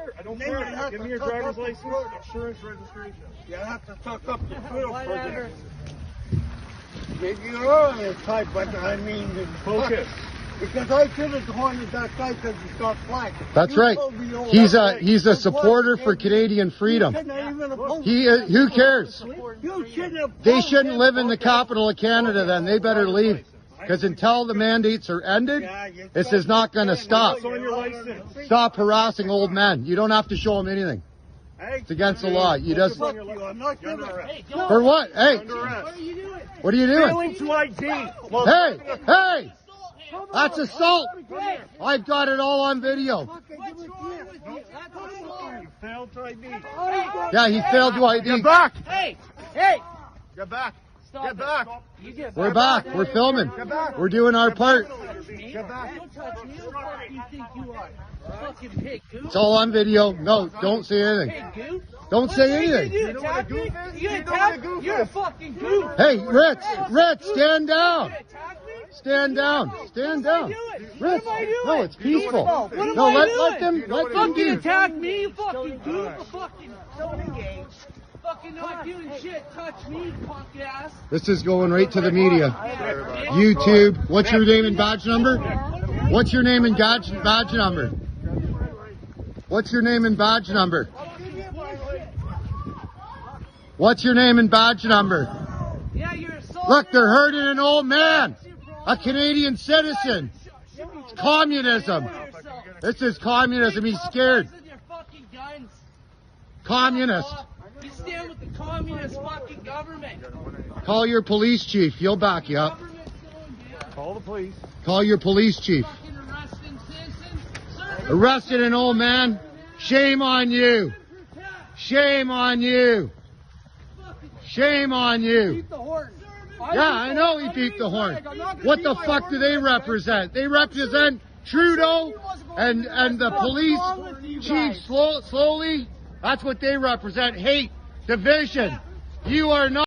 swear. I don't swear. Give me your driver's license. Insurance registration. You have to tuck up your grill for this. Maybe you're on this type, but I mean, focus. Because I should have haunted that guy because he's got flack. That's right. He's a supporter for Canadian freedom. Who cares? They shouldn't live in the capital of Canada then. They better leave. Because until the mandates are ended, this is not going to stop. Stop harassing old men. You don't have to show them anything. It's against the law. You just... For what? Hey! What are you doing? Failing to ID. Hey! Hey! That's assault! I've got it all on video. You failed to ID. Yeah, he failed to ID. Get back! Hey! Hey! Get back! Get back! We're back. We're filming. We're doing our part. Get back! Don't touch me. Who the fuck do you think you are? Fucking pig, goose. It's all on video. No, don't say anything. Pig, goose. Don't say anything. You attack me? You attack me? You're a fucking goose. Hey, Ritz, stand down. Stand down. Stand down. Ritz, no, it's peaceful. No, let them Fucking do. attack me, you fucking goof. Fucking fucking not doing shit. Touch me, punk ass. This is going right to the media. YouTube. What's your name and badge number? What's your name and badge number? What's your name and badge number? What's your name and badge number? Yeah, you're assaulting. Look, they're hurting an old man, a Canadian citizen. It's communism. This is communism. He's scared. Communist. You stand with the communist fucking government. Call your police chief. He'll back you up. Call the police. Call your police chief. Fucking arresting citizens. Arrested an old man. Shame on you. Shame on you. Shame on you. Yeah, I know he beat the horn. What the fuck do they represent? They represent Trudeau and the police chief slowly. That's what they represent. Hate, division. You are not.